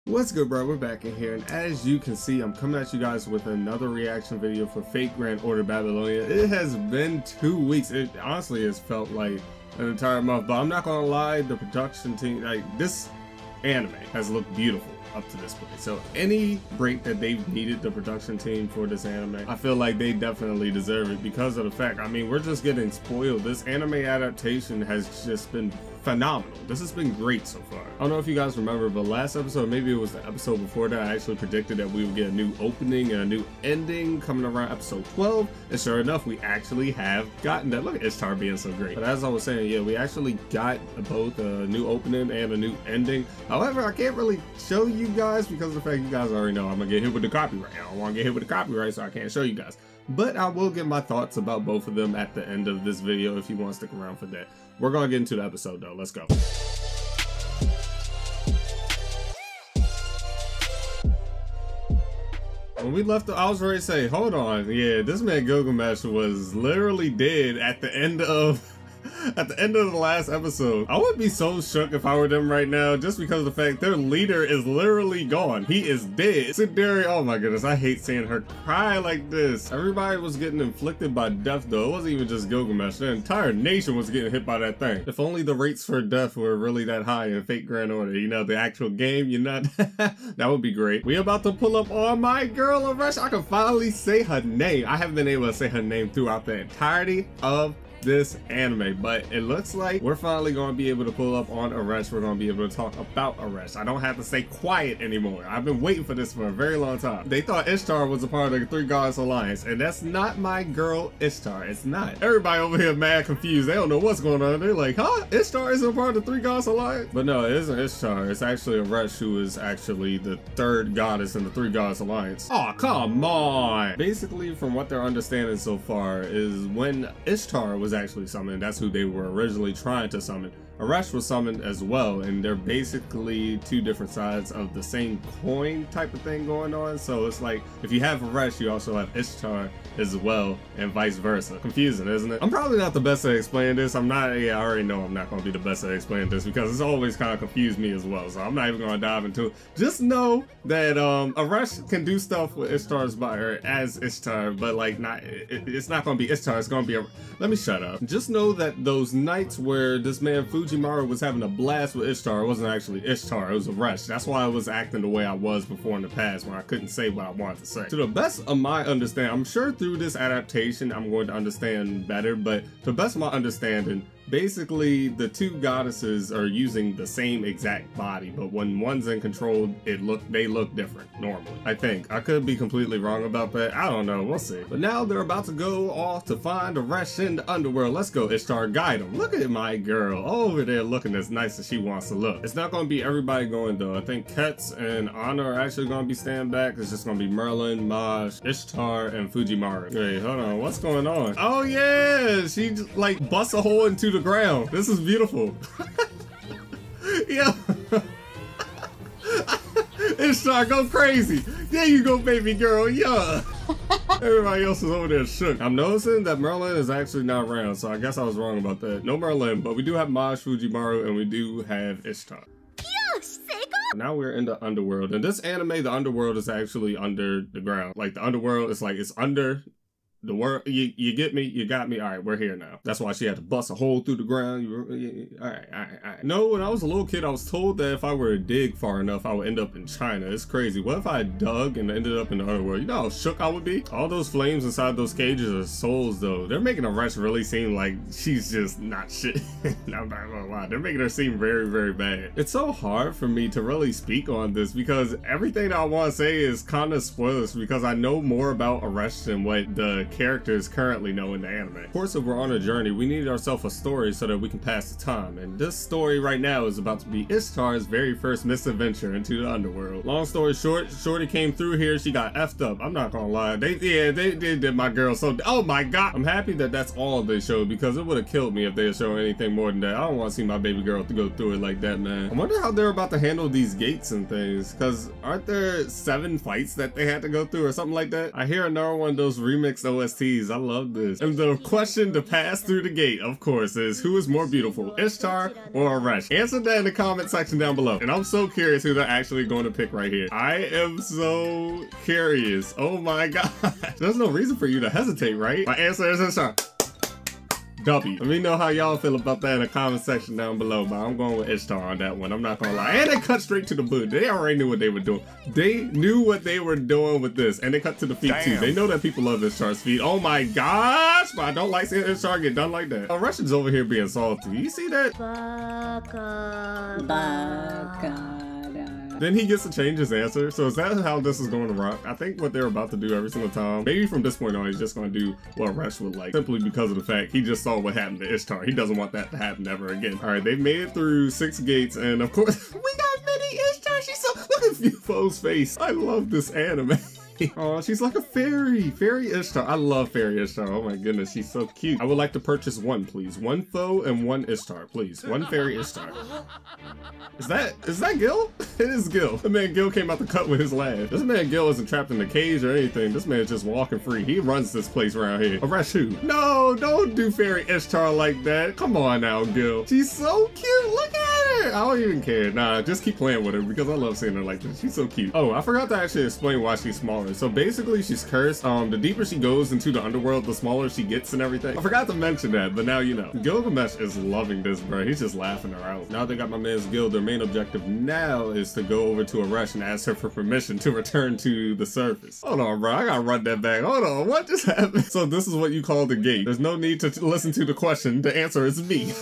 What's good, bro? We're back in here, and as you can see, I'm coming at you guys with another reaction video for Fate Grand Order Babylonia. It has been 2 weeks. It honestly has felt like an entire month, but I'm not gonna lie, the production team, like, this anime has looked beautiful up to this point. So any break that they've needed the production team for this anime, I feel like they definitely deserve it because of the fact, I mean, we're just getting spoiled. This anime adaptation has just been phenomenal. This has been great so far. I don't know if you guys remember, but last episode, maybe it was the episode before that, I actually predicted that we would get a new opening and a new ending coming around episode 12, and sure enough, we actually have gotten that. Look at Ishtar being so great. But as I was saying, yeah, we actually got both a new opening and a new ending. However, I can't really show you guys because of the fact you guys already know I'm gonna get hit with the copyright. I don't want to get hit with the copyright, so I can't show you guys. But I will get my thoughts about both of them at the end of this video if you want to stick around for that. We're gonna get into the episode though. Let's go. When we left, I was ready to say, hold on, yeah, this man Gilgamesh was literally dead at the end of the last episode. I would be so shook if I were them right now, just because of the fact their leader is literally gone. He is dead. Sindari, oh my goodness, I hate seeing her cry like this. Everybody was getting inflicted by death though. It wasn't even just Gilgamesh. The entire nation was getting hit by that thing. If only the rates for death were really that high in Fate Grand Order, you know, the actual game, you know, that would be great. We about to pull up on my girl, Arash. I can finally say her name. I haven't been able to say her name throughout the entirety of this anime, but it looks like we're finally going to be able to pull up on Arash. We're going to be able to talk about Arash. I don't have to say quiet anymore. I've been waiting for this for a very long time. They thought Ishtar was a part of the Three Goddess Alliance, and that's not my girl Ishtar. It's not. Everybody over here mad confused. They don't know what's going on. They're like, huh? Ishtar isn't a part of the Three Goddess Alliance? But no, it isn't Ishtar. It's actually Arash, who is actually the third goddess in the Three Goddess Alliance. Oh, come on. Basically, from what they're understanding so far is when Ishtar was actually summoned, that's who they were originally trying to summon. Arash was summoned as well, and they're basically two different sides of the same coin type of thing going on. So it's like, if you have Arash, you also have Ishtar as well, and vice versa. Confusing, isn't it? I'm probably not the best at explaining this. I already know I'm not going to be the best at explaining this because it's always kind of confused me as well. So I'm not even going to dive into it. Just know that Arash can do stuff with Ishtar's body as Ishtar, but like it's not going to be Ishtar. It's going to be let me shut up. Just know that those nights where this man Fujimaru was having a blast with Ishtar, it wasn't actually Ishtar, it was Arash. That's why I was acting the way I was before in the past when I couldn't say what I wanted to say. To the best of my understanding, I'm sure through this adaptation I'm going to understand better, but to the best of my understanding, basically the two goddesses are using the same exact body, but when one's in control, they look different normally. I think. I could be completely wrong about that. I don't know. We'll see. But now they're about to go off to find Arash in the underworld. Let's go, Ishtar. Guide them. Look at my girl over there looking as nice as she wants to look. It's not going to be everybody going though. I think Ketz and Anna are actually going to be standing back. It's just going to be Merlin, Maj, Ishtar, and Fujimaru. Wait, hold on. What's going on? Oh yeah, she just like busts a hole into the ground. This is beautiful. Yeah. Ishtar, go crazy. There you go, baby girl. Yeah. Everybody else is over there shook. I'm noticing that Merlin is actually not around, so I guess I was wrong about that. No Merlin, but we do have Maj, Fujimaru, and we do have Ishtar. Now we're in the underworld. In this anime, the underworld is actually under the ground. Like the underworld is like, it's under the world. You get me? You got me? All right, we're here now. That's why she had to bust a hole through the ground. All right. No, when I was a little kid, I was told that if I were to dig far enough, I would end up in China. It's crazy. What if I dug and ended up in the underworld? You know how shook I would be? All those flames inside those cages are souls, though. They're making Arash really seem like she's just not shit. I'm not gonna lie. They're making her seem very, very bad. It's so hard for me to really speak on this because everything that I want to say is kind of spoilers because I know more about Arash than what the characters currently know in the anime. Of course, if we're on a journey, we need ourselves a story so that we can pass the time, and this story right now is about to be Ishtar's very first misadventure into the underworld. Long story short, Shorty came through here, she got effed up. I'm not gonna lie, they did my girl so, oh my god. I'm happy that that's all they showed because it would have killed me if they had shown anything more than that. I don't want to see my baby girl to go through it like that, man. I wonder how they're about to handle these gates and things, because aren't there 7 fights that they had to go through or something like that? I hear another one of those remixed OSTs. I love this. And the question to pass through the gate, of course, is who is more beautiful, Ishtar or Aresh? Answer that in the comment section down below. And I'm so curious who they're actually going to pick right here. I am so curious. Oh my god. There's no reason for you to hesitate, right? My answer is Ishtar. W. Let me know how y'all feel about that in the comment section down below, but I'm going with Ishtar on that one. I'm not gonna lie. And they cut straight to the boot. They already knew what they were doing. They knew what they were doing with this. And they cut to the feet too. They know that people love Ishtar's feet. Oh my gosh! But I don't like seeing Ishtar get done like that. Aresh is over here being salty. You see that? Then he gets to change his answer. So is that how this is going to rock? I think what they're about to do every single time, maybe from this point on, he's just going to do what Aresh would like, simply because of the fact he just saw what happened to Ishtar. He doesn't want that to happen ever again. All right, they've made it through 6 gates, and of course, we got Mini Ishtar. She's so, look at Fufo's face. I love this anime. Oh, she's like a fairy. Fairy Ishtar. I love Fairy Ishtar. Oh my goodness, she's so cute. I would like to purchase one, please. 1 foe and 1 Ishtar, please. 1 Fairy Ishtar. Is that Gil? It is Gil. The man Gil came out the cut with his laugh. This man Gil isn't trapped in a cage or anything. This man's just walking free. He runs this place around here. Aresh who? No, don't do Fairy Ishtar like that. Come on now, Gil. She's so cute. Look at her. I don't even care. Nah, just keep playing with her because I love seeing her like this. She's so cute. Oh, I forgot to actually explain why she's smaller. So basically she's cursed. The deeper she goes into the underworld, the smaller she gets and everything. I forgot to mention that, but now you know. Gilgamesh is loving this, bro. He's just laughing her out. Now they got my man's Gil. Their main objective now is to go over to Aresh and ask her for permission to return to the surface. Hold on, bro. I gotta run that back. Hold on. What just happened? So this is what you call the gate. There's no need to listen to the question. The answer is me.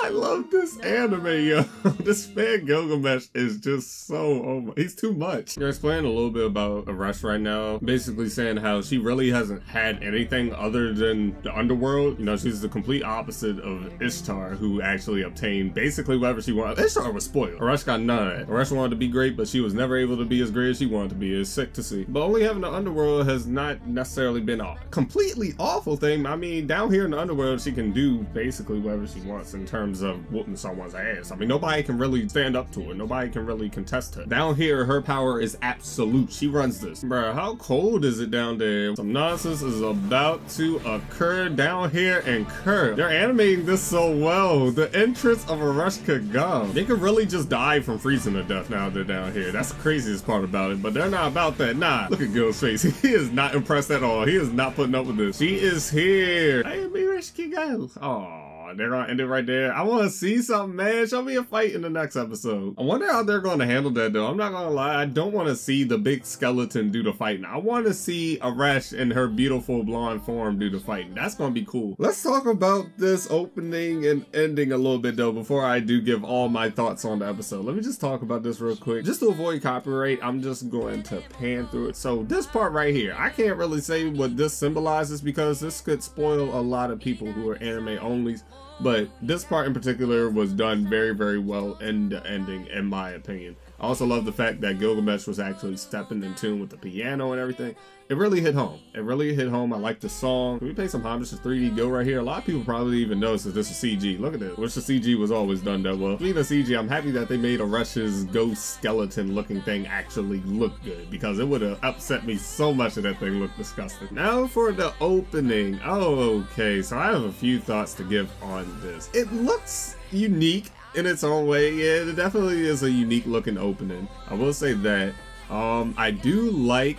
I love this anime, yo. This fan Gilgamesh is just so, oh my, he's too much. They're explaining a little bit about Aresh right now, basically saying how she really hasn't had anything other than the underworld. You know, she's the complete opposite of Ishtar, who actually obtained basically whatever she wanted. Ishtar was spoiled. Aresh got none of that. Aresh wanted to be great, but she was never able to be as great as she wanted to be. It's sick to see. But only having the underworld has not necessarily been a completely awful thing. I mean, down here in the underworld, she can do basically whatever she wants in terms of whooping someone's ass. I mean, nobody can really stand up to her. Nobody can really contest her. Down here, her power is absolute. She runs this. Bruh, how cold is it down there? Some nonsense is about to occur down here in Kerr. They're animating this so well. The entrance of Aresh Kagam. They could really just die from freezing to death now they're down here. That's the craziest part about it, but they're not about that. Nah, look at Gil's face. He is not impressed at all. He is not putting up with this. She is here. I am Aresh Kagam. Aww. They're gonna end it right there. I want to see something, man. Show me a fight in the next episode. I wonder how they're going to handle that, though. I'm not gonna lie. I don't want to see the big skeleton do the fighting. I want to see Aresh in her beautiful blonde form do the fighting. That's gonna be cool. Let's talk about this opening and ending a little bit, though, before I do give all my thoughts on the episode. Let me just talk about this real quick. Just to avoid copyright, I'm just going to pan through it. So this part right here, I can't really say what this symbolizes because this could spoil a lot of people who are anime onlys. But this part in particular was done very, very well in the ending, in my opinion. I also love the fact that Gilgamesh was actually stepping in tune with the piano and everything. It really hit home. It really hit home. I like the song. Can we pay some homage to 3D Gil right here? A lot of people probably even notice that this is CG. Look at this. Which the CG was always done that well. Speaking of CG, I'm happy that they made Aresh's ghost skeleton looking thing actually look good, because it would have upset me so much that that thing looked disgusting. Now for the opening. Oh, okay. So I have a few thoughts to give on this. It looks unique in its own way. Yeah, it definitely is a unique looking opening. I will say that. I do like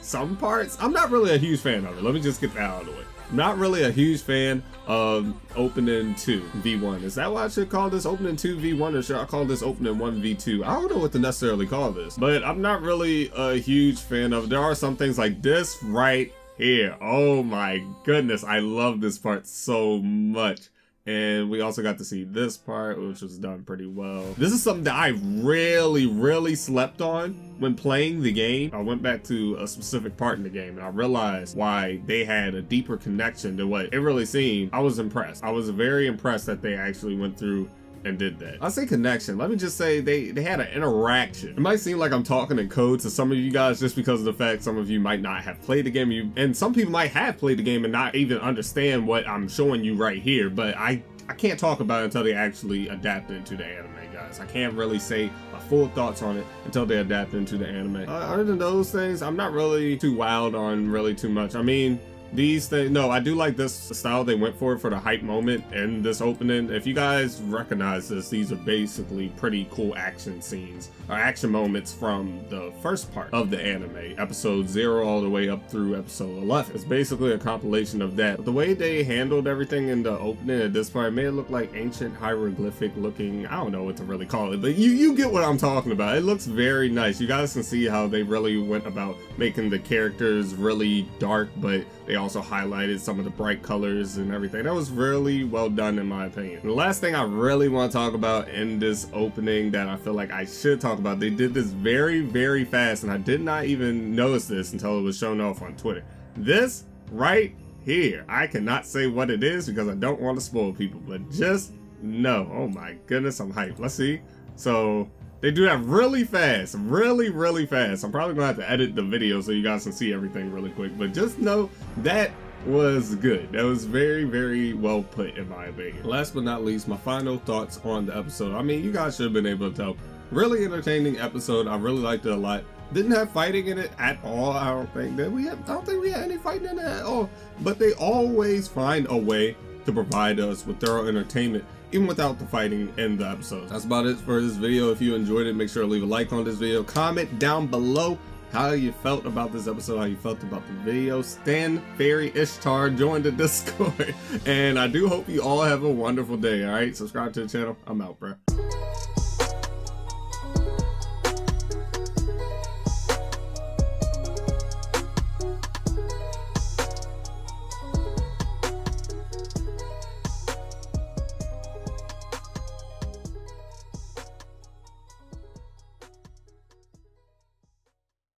some parts. I'm not really a huge fan of it. Let me just get that out of the way. I'm not really a huge fan of opening 2 V1. Is that what I should call this? Opening 2 V1, or should I call this opening 1 V2? I don't know what to necessarily call this, but I'm not really a huge fan of it. There are some things like this right here. Oh my goodness, I love this part so much. And we also got to see this part, which was done pretty well. This is something that I really slept on when playing the game. I went back to a specific part in the game and I realized why they had a deeper connection to what it really seemed. I was impressed. I was very impressed that they actually went through and did that. I say connection. Let me just say they had an interaction. It might seem like I'm talking in code to some of you guys just because of the fact some of you might not have played the game, and some people might have played the game and not even understand what I'm showing you right here, but I I can't talk about it until they actually adapt it to the anime, guys. I can't really say my full thoughts on it until they adapt into the anime. Other than those things, I'm not really too wild on really too much. I mean, these things, no, I do like this style they went for the hype moment in this opening. If you guys recognize this, these are basically pretty cool action scenes or action moments from the first part of the anime, episode 0 all the way up through episode 11. It's basically a compilation of that. But the way they handled everything in the opening at this part made it look like ancient hieroglyphic looking, I don't know what to really call it, but you get what I'm talking about. It looks very nice. You guys can see how they really went about making the characters really dark, but they also highlighted some of the bright colors and everything. That was really well done in my opinion. And the last thing I really want to talk about in this opening that I feel like I should talk about, they did this very, very fast and I did not even notice this until it was shown off on Twitter. This right here, I cannot say what it is because I don't want to spoil people, but just know, oh my goodness, I'm hyped. Let's see. So they do that really fast, really fast. I'm probably gonna have to edit the video so you guys can see everything really quick, but just know that was good. That was very, very well put in my opinion. Last but not least, my final thoughts on the episode. I mean, you guys should have been able to tell. Really entertaining episode. I really liked it a lot. Didn't have fighting in it at all. I don't think we had any fighting in it at all. But they always find a way to provide us with thorough entertainment, even without the fighting in the episodes. That's about it for this video. If you enjoyed it, make sure to leave a like on this video. Comment down below how you felt about this episode, how you felt about the video. Stan Fairy Ishtar, join the Discord. And I do hope you all have a wonderful day, alright? Subscribe to the channel. I'm out, bro.